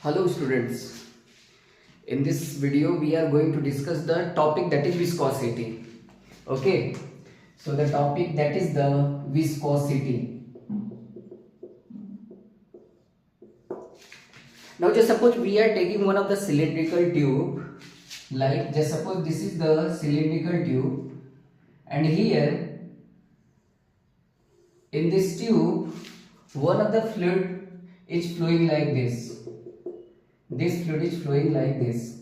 Hello students, in this video we are going to discuss the topic that is viscosity. Okay, so the topic that is the viscosity. Now just suppose we are taking one of the cylindrical tube, like just suppose this is the cylindrical tube, and here in this tube one of the fluid is flowing like this. This fluid is flowing like this.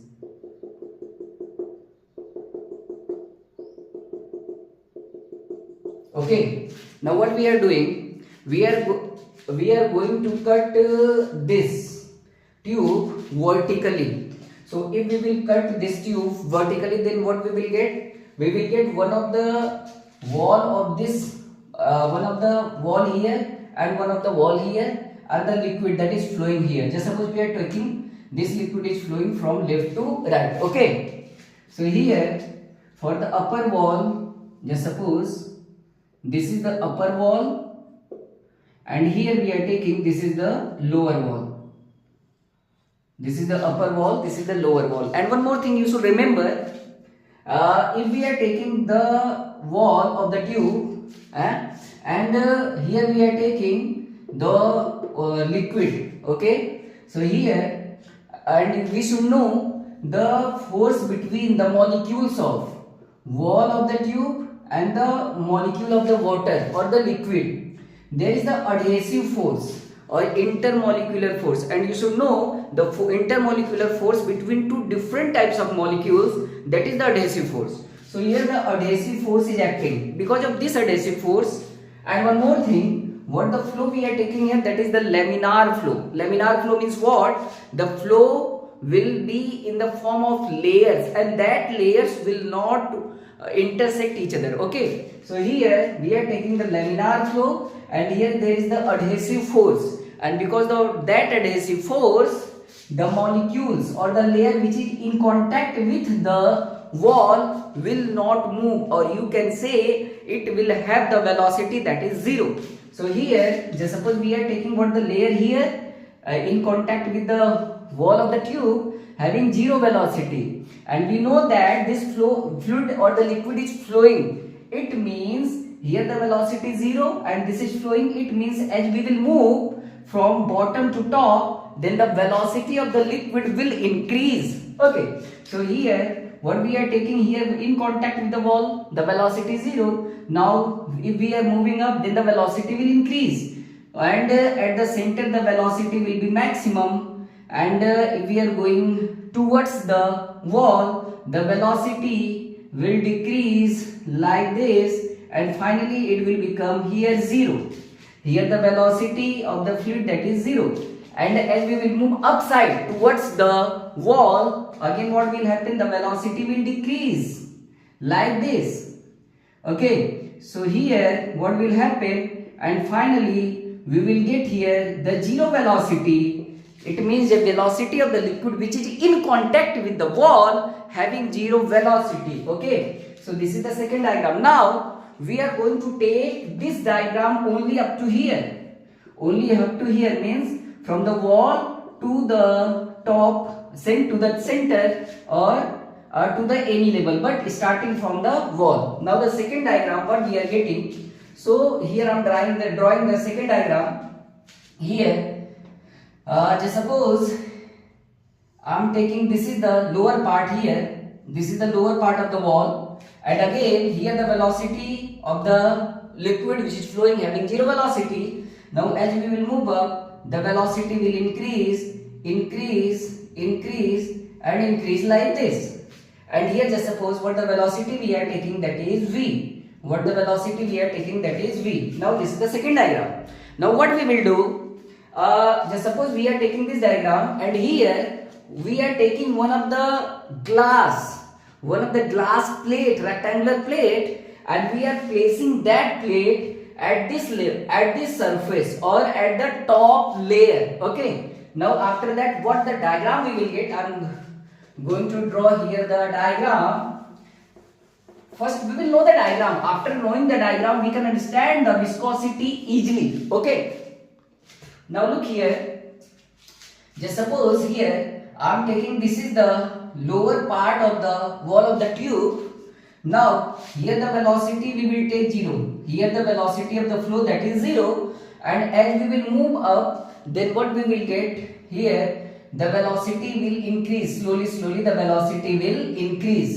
Okay. Now what we are doing? We are going to cut this tube vertically. So if we will cut this tube vertically, then what we will get? We will get one of the wall of this, one of the wall here and one of the wall here, and the liquid that is flowing here. Just suppose we are taking this liquid is flowing from left to right. Okay, so here for the upper wall, just suppose this is the upper wall, and here we are taking this is the lower wall. This is the upper wall, this is the lower wall. And one more thing you should remember, if we are taking the wall of the tube and here we are taking the liquid. Okay, so here, and we should know the force between the molecules of wall of the tube and the molecule of the water or the liquid. There is the adhesive force or intermolecular force, and you should know the intermolecular force between two different types of molecules, that is the adhesive force. So here the adhesive force is acting because of this adhesive force. And one more thing, what the flow we are taking here, that is the laminar flow. Laminar flow means what? The flow will be in the form of layers, and that layers will not intersect each other. Okay, so here we are taking the laminar flow, and here there is the adhesive force, and because of that adhesive force, the molecules or the layer which is in contact with the wall will not move, or you can say it will have the velocity that is zero. So here just suppose we are taking what the layer here in contact with the wall of the tube having zero velocity, and we know that this fluid or the liquid is flowing. It means here the velocity is zero and this is flowing. It means as we will move from bottom to top, then the velocity of the liquid will increase. Okay, so here what we are taking here in contact with the wall, the velocity is zero. Now if we are moving up, then the velocity will increase, and at the center the velocity will be maximum, and if we are going towards the wall, the velocity will decrease like this, and finally it will become here zero. Here the velocity of the fluid, that is zero, and as we will move upside towards the wall, again what will happen? The velocity will decrease like this. Okay, so here what will happen, and finally we will get here the zero velocity. It means the velocity of the liquid which is in contact with the wall having zero velocity. Okay, so this is the second diagram. Now we are going to take this diagram only up to here. Only up to here means from the wall to the top, to the center, or to the any level, but starting from the wall. Now the second diagram what we are getting. So here I am drawing the second diagram. Here just suppose I am taking, this is the lower part here, this is the lower part of the wall, and again here the velocity of the liquid which is flowing having zero velocity. Now as we will move up, the velocity will increase and increase like this. And here just suppose what the velocity we are taking, that is v. What the velocity we are taking, that is v. Now this is the second diagram. Now what we will do, just suppose we are taking this diagram, and here we are taking one of the glass plate, rectangular plate, and we are placing that plate at this layer, at this surface, or at the top layer. Okay, now after that what the diagram we will get, I am going to draw here the diagram. First we will know the diagram. After knowing the diagram, we can understand the viscosity easily. Okay, now look here, Just suppose here I am taking, this is the lower part of the wall of the tube. Now here the velocity we will take 0. Here the velocity of the flow, that is 0, and as we will move up, then what we will get here, the velocity will increase slowly. The velocity will increase.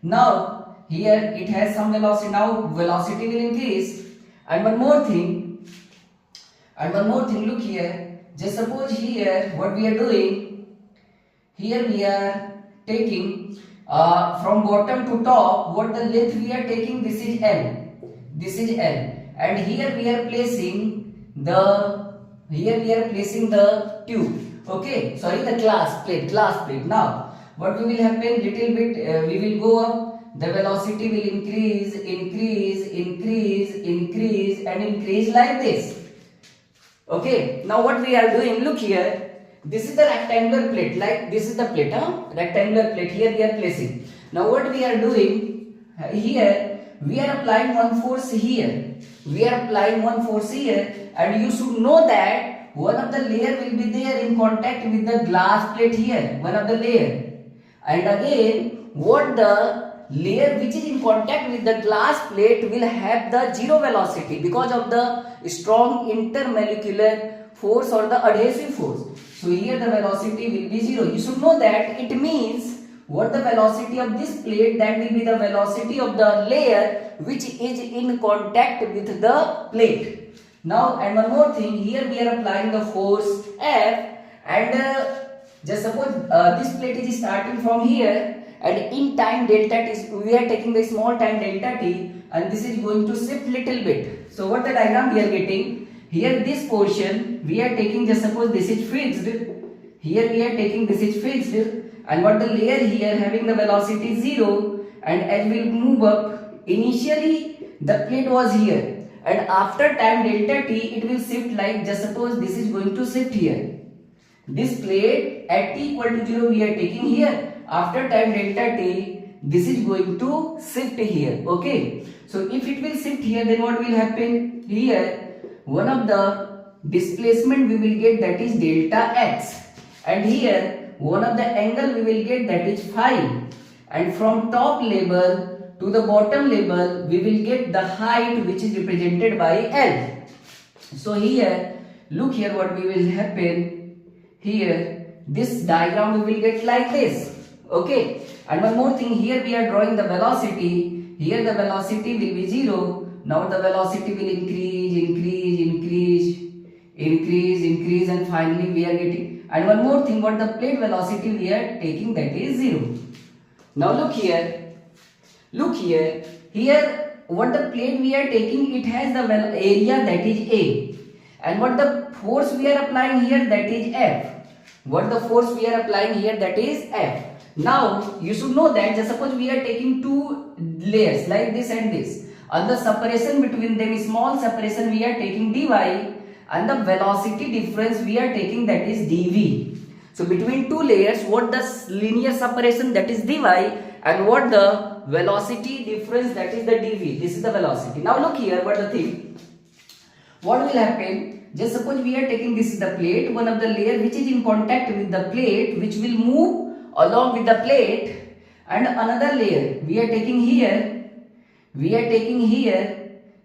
Now here it has some velocity. Now velocity will increase. And one more thing. Look here. Just suppose here what we are doing. Here we are taking from bottom to top. What the length we are taking? This is L. And here we are placing the tube. Okay, sorry, the glass plate. Now what will happen, little bit we will go up, the velocity will increase and increase like this. Okay, now what we are doing, look here, this is the rectangular plate, like this is the plate, rectangular plate, here we are placing. Now what we are doing here, we are applying one force here, and you should know that one of the layer will be there in contact with the glass plate here, one of the layer. And again, what the layer which is in contact with the glass plate will have the 0 velocity because of the strong intermolecular force or the adhesive force. So here the velocity will be 0. You should know that. It means what the velocity of this plate, that will be the velocity of the layer which is in contact with the plate. Now, and one more thing, here we are applying the force F, and just suppose this plate is starting from here, and in time delta t, we are taking the small time delta t, and this is going to shift little bit. So what the diagram we are getting, here this portion we are taking, just suppose this is fixed, here we are taking this is fixed, and what the layer here having the velocity 0, and as we move up, initially the plate was here, and after time delta t it will shift, like just suppose this is going to shift here. This plate at t equal to 0 we are taking here. After time delta t, this is going to shift here. Okay. So if it will shift here, then what will happen? Here one of the displacement we will get, that is delta x, and here one of the angle we will get, that is phi, and from top level to the bottom level we will get the height which is represented by L. So here, look here what we will happen. Here this diagram we will get like this. Okay, and one more thing, here we are drawing the velocity. Here the velocity will be 0. Now the velocity will increase, and finally we are getting. And one more thing, what the plate velocity we are taking, that is 0. Now look here. Here what the plate we are taking, it has the area, that is A, and what the force we are applying here, that is F. That is F. Now you should know that, just suppose we are taking two layers like this and this, and the separation between them, small separation, we are taking dy, and the velocity difference we are taking, that is dv. So between two layers, what the linear separation, that is dy, and what the velocity difference, that is the dv. This is the velocity. Now look here, what the thing, what will happen, just suppose we are taking, this is the plate, one of the layer which is in contact with the plate, which will move along with the plate, and another layer we are taking here,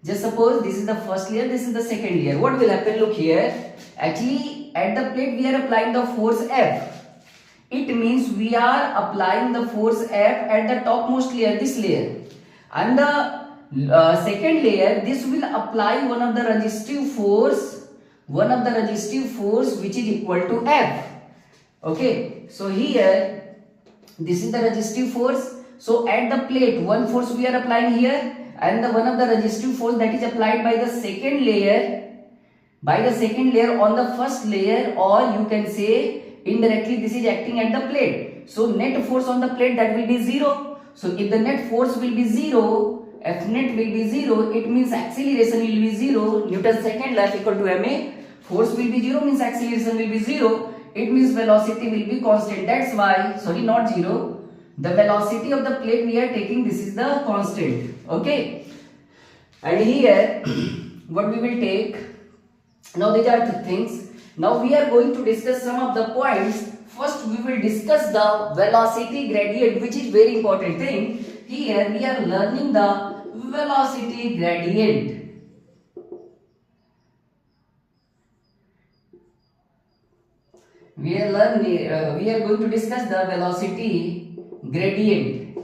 just suppose this is the first layer, this is the second layer. What will happen, look here, actually at the plate we are applying the force F. It means we are applying the force F at the topmost layer, this layer, and the second layer, this will apply one of the resistive force which is equal to F. Okay, so here this is the resistive force. So at the plate, one force we are applying here, and the one of the resistive force that is applied by the second layer on the first layer, or you can say indirectly this is acting at the plate. So net force on the plate, that will be 0. So if the net force will be 0, F net will be 0, it means acceleration will be 0. Newton's second law equal to ma. Force will be 0 means acceleration will be 0. It means velocity will be constant. That's why, sorry, not 0. The velocity of the plate we are taking, this is the constant. Okay. And here, what we will take, now these are the things. Now we are going to discuss some of the points. First we will discuss the velocity gradient, which is very important thing. Here we are learning the velocity gradient. We are going to discuss the velocity gradient.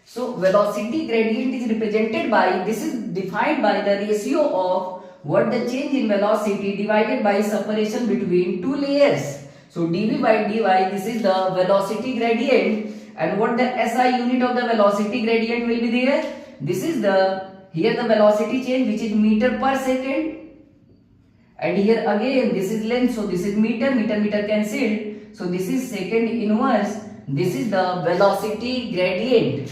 So velocity gradient is represented by, this is defined by the ratio of what the change in velocity divided by separation between two layers. So dv by dy, this is the velocity gradient, and what the SI unit of the velocity gradient will be there. This is the, here the velocity change, which is meter per second, and here again this is length, so this is meter, meter cancelled, so this is second inverse. This is the velocity gradient.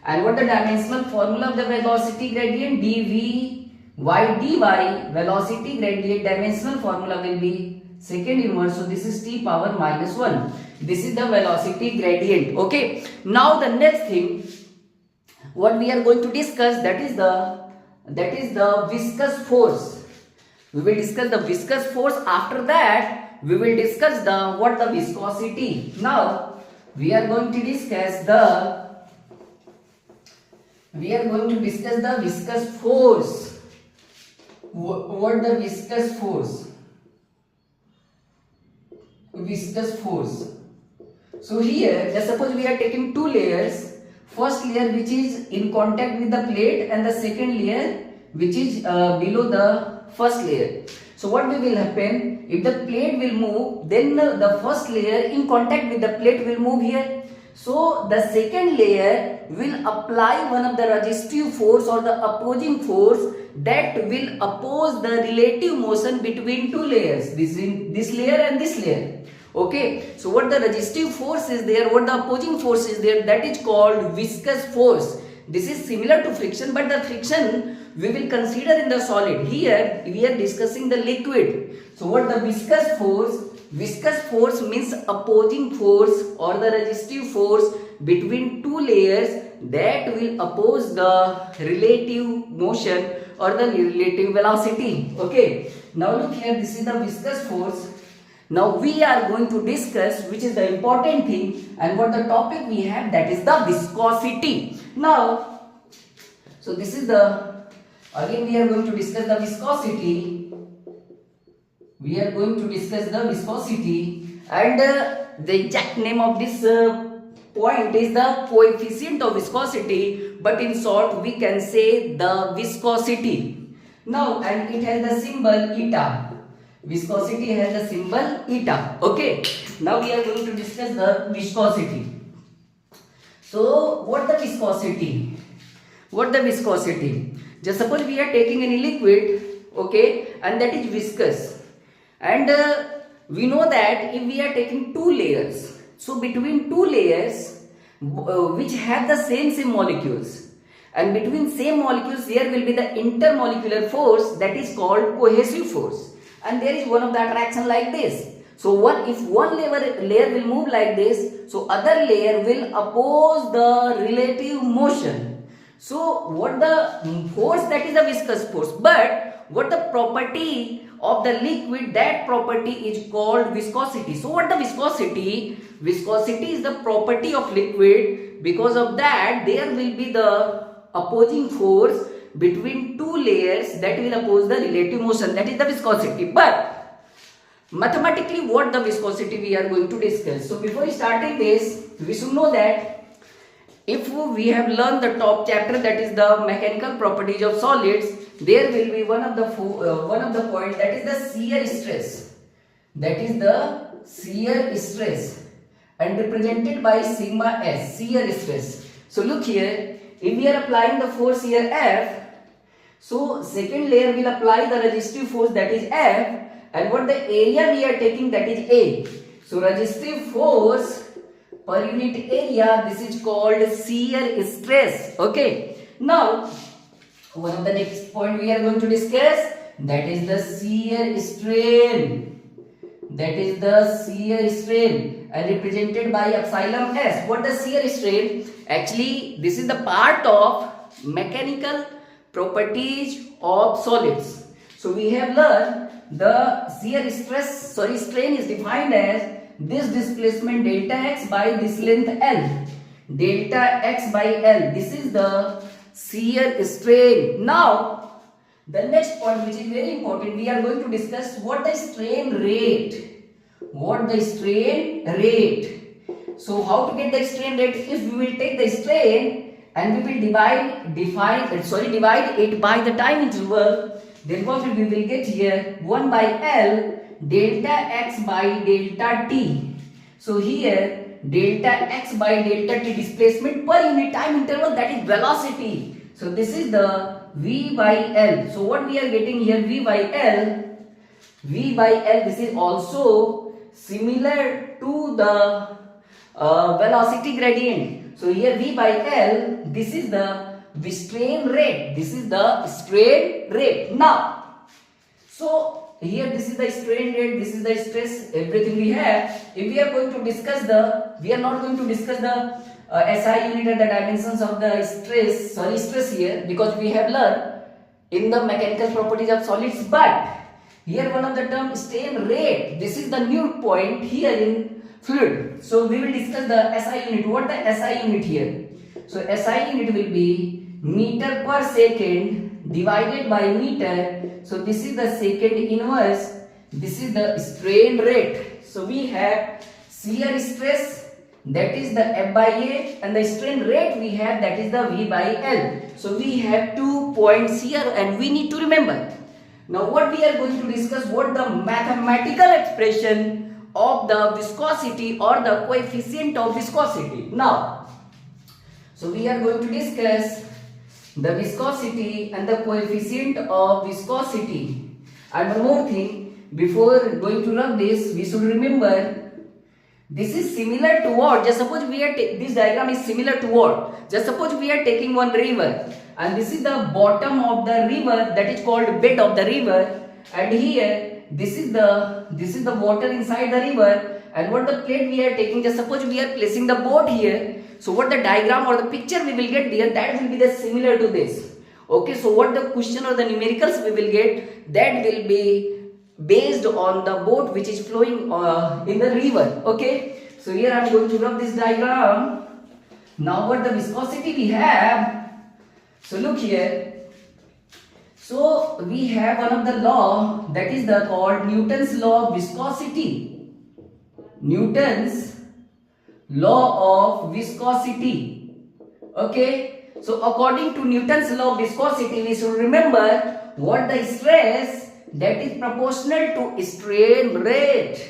And what the dimensional formula of the velocity gradient, dv by dy, velocity gradient dimensional formula will be second inverse, so this is t power minus 1. This is the velocity gradient. Okay, now the next thing what we are going to discuss, that is the viscous force. We will discuss the viscous force. After that we will discuss the viscosity. Now we are going to discuss the viscous force. What the viscous force? Viscous force. So here, just suppose we are taking two layers. First layer which is in contact with the plate, and the second layer which is below the first layer. So what will happen? If the plate will move, then the first layer in contact with the plate will move here. So the second layer will apply one of the resistive force or the opposing force that will oppose the relative motion between two layers, this layer and this layer. Okay, so what the resistive force is there, what the opposing force is there, that is called viscous force. This is similar to friction, but the friction we will consider in the solid. Here we are discussing the liquid. So what the viscous force? Viscous force means opposing force or the resistive force between two layers that will oppose the relative motion or the relative velocity. Okay, now look here, this is the viscous force. Now we are going to discuss, which is the important thing, and what the topic we have, that is the viscosity. Now, so this is the, again we are going to discuss the viscosity. We are going to discuss the viscosity, and the exact name of this point is the coefficient of viscosity, but in short we can say the viscosity. Now, and it has the symbol eta. Viscosity has the symbol eta. Okay, now we are going to discuss the viscosity. So what the viscosity? What the viscosity? Just suppose we are taking any liquid, okay, and that is viscous, and we know that if we are taking two layers, so between two layers which have the same molecules, and between same molecules there will be the intermolecular force, that is called cohesive force. And there is one of the attraction like this. So if one layer will move like this, so other layer will oppose the relative motion. So what the force, that is the viscous force. But what the property of the liquid, that property is called viscosity. So what the viscosity? Viscosity is the property of liquid. Because of that there will be the opposing force between two layers that will oppose the relative motion, that is the viscosity. But mathematically what the viscosity we are going to discuss. So before starting this, we should know that if we have learned the top chapter, that is the mechanical properties of solids, there will be one of the points, that is the shear stress. That is the shear stress, and represented by sigma s, shear stress. So look here, if we are applying the force here F, so second layer will apply the resistive force, that is F, and what the area we are taking, that is A. So resistive force per unit area, this is called shear stress. Okay, now one of the next point we are going to discuss, that is the shear strain. That is the shear strain, and represented by epsilon s. What the shear strain? Actually this is the part of mechanical properties of solids. So we have learned the strain is defined as this displacement delta x by this length L. Delta x by L. This is the shear strain. Now, the next point which is very important, we are going to discuss what the strain rate. What the strain rate. So, how to get the strain rate? If we will take the strain and we will divide it by the time interval, then what we will get here? 1 by L delta x by delta t. So here delta x by delta t displacement per unit time interval, that is velocity. So this is the V by L. So what we are getting here, V by L, this is also similar to the velocity gradient. So here V by L, this is the strain rate. This is the strain rate. Now, so here this is the strain rate, this is the stress, everything we have. If we are going to discuss we are not going to discuss the SI unit and the dimensions of the stress here, because we have learned in the mechanical properties of solids. But here one of the term strain rate, this is the new point here in fluid. So we will discuss the SI unit. What the SI unit here? So SI unit will be meter per second divided by meter. So this is the second inverse. This is the strain rate. So we have shear stress, that is the F by A, and the strain rate we have, that is the V by L. So we have 2 points here and we need to remember. Now what we are going to discuss, what the mathematical expression of the viscosity or the coefficient of viscosity. Now, so we are going to discuss the viscosity and the coefficient of viscosity. And one more thing, before going to rub this, we should remember this is similar to what? Just suppose we are this diagram is similar to what? Just suppose we are taking one river, and this is the bottom of the river, that is called bed of the river, and here this is the water inside the river, and what the plate we are taking, just suppose we are placing the boat here. So what the diagram or the picture we will get there, that will be the similar to this. Okay, so what the question or the numericals we will get, that will be based on the boat which is flowing in the river. Okay, so here I am going to draw this diagram. Now what the viscosity we have, so look here. So we have one of the law, that is the called Newton's law of viscosity. Newton's law of viscosity. Okay, so according to Newton's law of viscosity, we should remember what the stress, that is proportional to strain rate.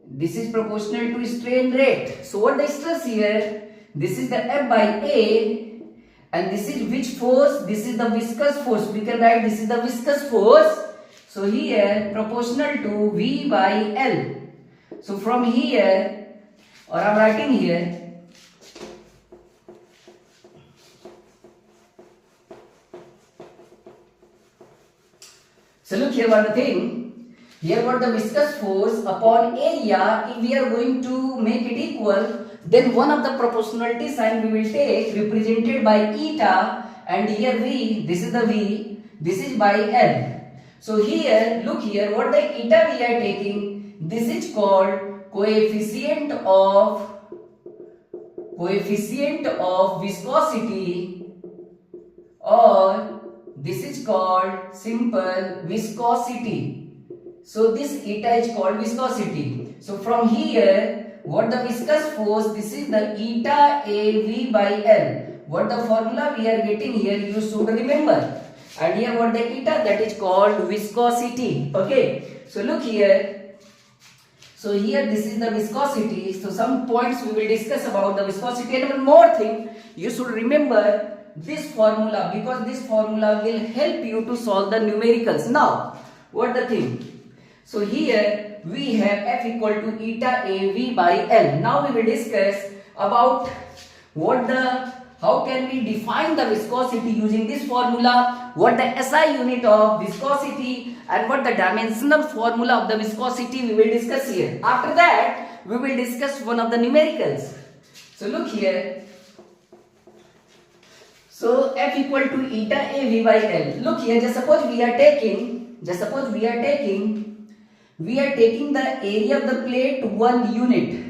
This is proportional to strain rate. So what the stress here, this is the F by A, and this is which force? This is the viscous force. We can write this is the viscous force. So here proportional to V by L. So from here, or I am writing here, so look here what the thing, here what the viscous force upon area, if we are going to make it equal, then one of the proportionality sign we will take represented by eta, and here V, this is the V, this is by L. So here, look here, what the eta we are taking, this is called coefficient of viscosity, or this is called simple viscosity. So this eta is called viscosity. So from here, what the viscous force, this is the eta AV by L. What the formula we are getting here, you should remember. And here what the eta, that is called viscosity. Okay, so look here. So here this is the viscosity. So some points we will discuss about the viscosity. And one more thing, you should remember this formula, because this formula will help you to solve the numericals. Now, what the thing? So here we have F equal to eta AV by L. Now we will discuss about how can we define the viscosity using this formula, what the SI unit of viscosity, and what the dimensional formula of the viscosity we will discuss here. After that, we will discuss one of the numericals. So look here. So F equal to eta AV by L. Look here, just suppose we are taking just suppose we are taking the area of the plate 1 unit,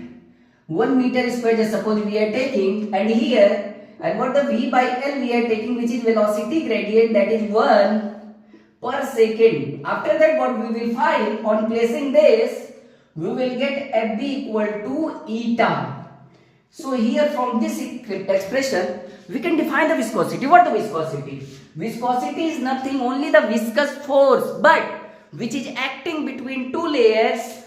1 meter square, just suppose we are taking, and here, and what the V by L we are taking, which is velocity gradient, that is 1 per second. After that, what we will find on placing this, we will get FB equal to eta. So here from this expression, we can define the viscosity. What the viscosity? Viscosity is nothing, only the viscous force, but which is acting between two layers,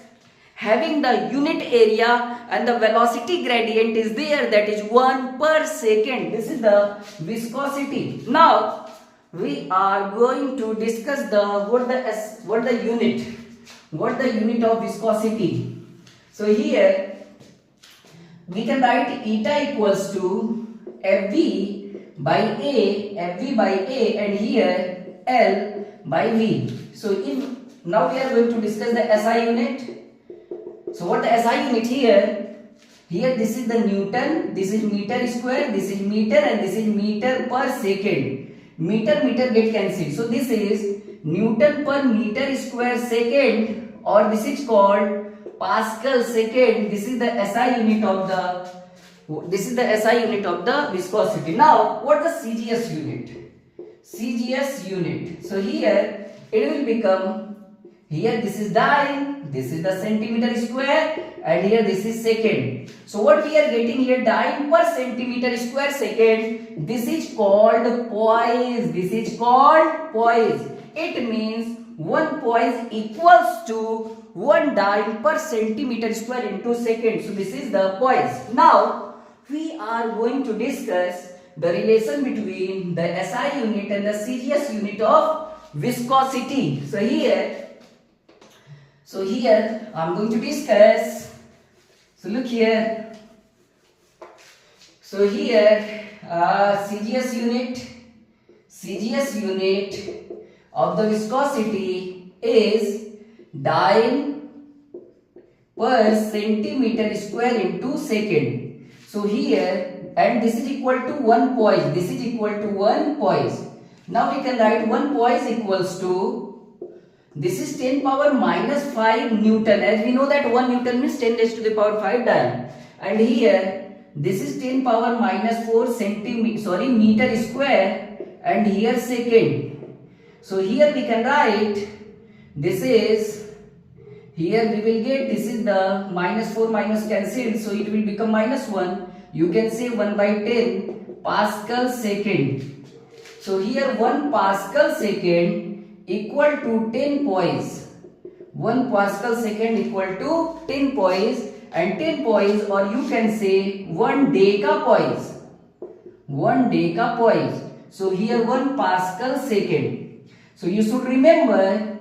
having the unit area and the velocity gradient is there, that is 1 per second. This is the viscosity. Now we are going to discuss what the unit of viscosity. So here we can write eta equals to FV by A, and here L by V. So now we are going to discuss the SI unit. So what the SI unit here this is the Newton, this is meter square, this is meter, and this is meter per second. Meter get cancelled. So this is Newton per meter square second, or this is called Pascal second. This is the SI unit of the viscosity. Now what the CGS unit? So here it will become, here this is dyne, this is the centimeter square, and here this is second. So what we are getting here, dyne per centimeter square second, this is called poise. It means 1 poise equals to 1 dyne per centimeter square into second. So this is the poise. Now we are going to discuss the relation between the SI unit and the CGS unit of viscosity. So here I am going to discuss. So look here. So here CGS unit of the viscosity is dyne per centimeter square into second. So here, and this is equal to 1 poise. Now we can write 1 poise equals to, this is 10 power minus 5 Newton. As we know that 1 Newton means 10 raised to the power 5 dyne. And here this is 10 power minus 4 meter square, and here second. So here we can write, this is, here we will get, this is the minus 4 minus cancelled, so it will become minus 1. You can say 1 by 10 Pascal second. So here 1 Pascal second equal to 10 poise. 1 Pascal second equal to 10 poise, and 10 poise, or you can say 1 decapoise. 1 decapoise. So here 1 Pascal second. So you should remember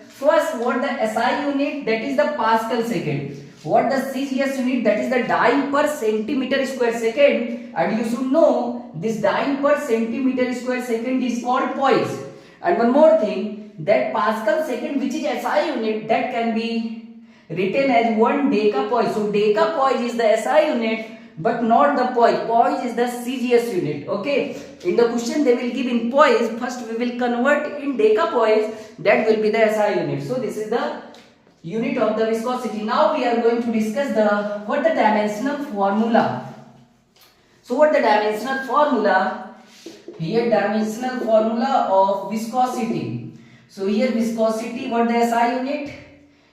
first what the SI unit, that is the Pascal second. What the CGS unit, that is the dyne per centimeter square second, and you should know this dyne per centimeter square second is called poise. And one more thing, that Pascal second, which is SI unit, that can be written as 1 decapoise. So decapoise is the SI unit, but not the poise. Poise is the CGS unit. Okay. In the question they will give in poise. First we will convert in decapoise. That will be the SI unit. So this is the unit of the viscosity. Now we are going to discuss the dimensional formula. So what the dimensional formula? Here dimensional formula of viscosity. So here viscosity, what the SI unit?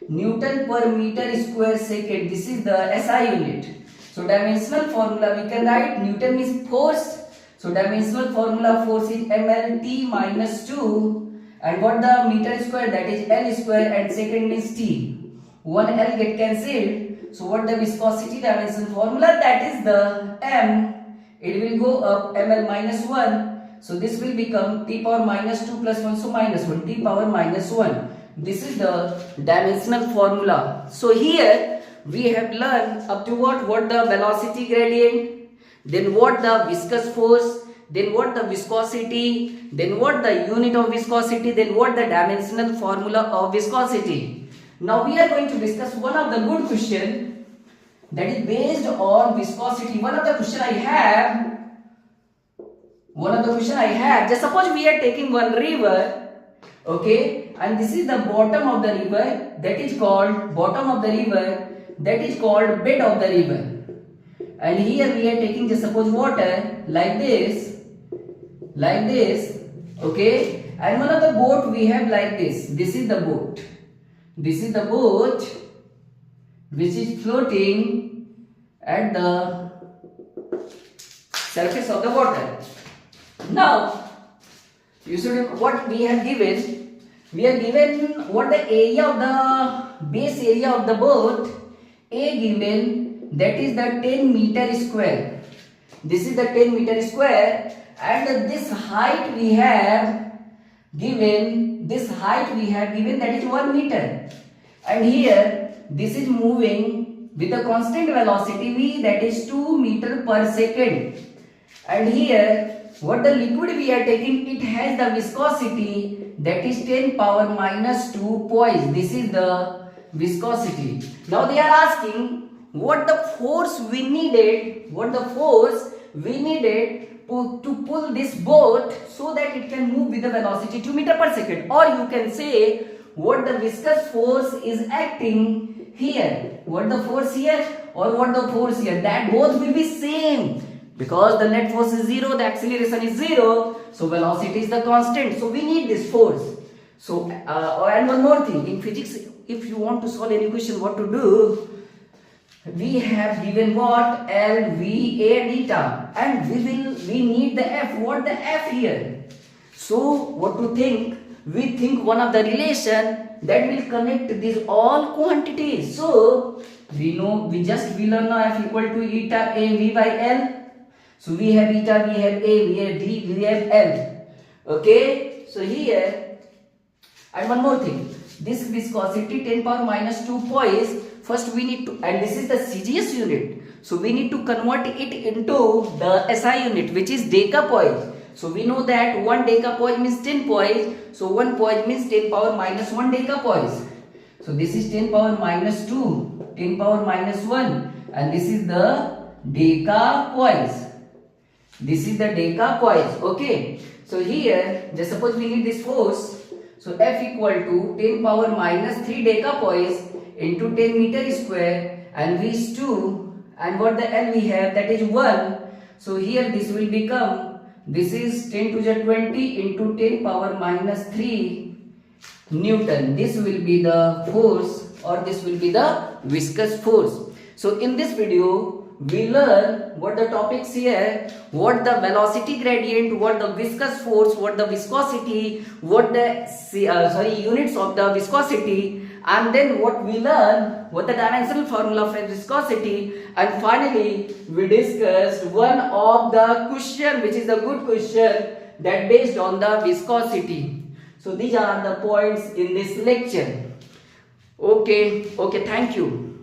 Newton per meter square second. This is the SI unit. So dimensional formula we can write, Newton is force. So dimensional formula force is mLT minus 2, and what the meter square, that is L square, and second is T. 1 L get cancelled. So what the viscosity dimension formula, that is the M. It will go up ml minus 1. So this will become T power minus 2 plus 1, so minus 1, T power minus 1. This is the dimensional formula. So here we have learned up to what the velocity gradient, then what the viscous force, then what the viscosity, then what the unit of viscosity, then what the dimensional formula of viscosity. Now we are going to discuss one of the good question that is based on viscosity. One of the question I have, just suppose we are taking one river, Okay, and this is the bottom of the river, that is called bottom of the river, that is called bed of the river. And here we are taking, just suppose, water like this, okay, and one of the boat we have like this. This is the boat. This is the boat which is floating at the surface of the water. Now, you should, what we have given, we are given what the area of the base area of the boat, A given, that is the 10 meter square. This is the 10 meter square, and this height we have given, that is 1 meter. And here this is moving with a constant velocity v, that is 2 meter per second. And here what the liquid we are taking, it has the viscosity, that is 10 power minus 2 poise. This is the viscosity. Now they are asking what the force we needed, to pull this boat so that it can move with the velocity 2 meter per second. Or you can say what the viscous force is acting here. What the force here or what the force here, that both will be same. Because the net force is 0, the acceleration is 0, so velocity is the constant. So we need this force. So and one more thing, in physics, if you want to solve any question, what to do? We have given what? L, V, A and eta, and we need the F. What the F here? So what to think? We think one of the relation that will connect these all quantities. So we learn now F equal to eta A V by L. So we have eta, we have A, we have D, we have L. Okay. So here, and one more thing, this viscosity 10 power minus 2 poise. First we need to, and this is the CGS unit, so we need to convert it into the SI unit, which is decapoise. So we know that 1 decapoise means 10 poise, so 1 poise means 10 power minus 1 decapoise. So this is 10 power minus 2, 10 power minus 1, and this is the decapoise. This is the decapoise. Okay. So here, just suppose we need this force. So F equal to 10 power minus 3 decapoise into 10 meter square, and V is 2, and what the L we have, that is 1. So here this will become, this is 10 to the 20 into 10 power minus 3 Newton. This will be the force, or this will be the viscous force. So in this video we learn what the topics here, what the velocity gradient, what the viscous force, what the viscosity, what the units of the viscosity, and then what we learn, what the dimensional formula for viscosity, and finally we discussed one of the question, which is a good question, that based on the viscosity. So these are the points in this lecture. Okay, thank you.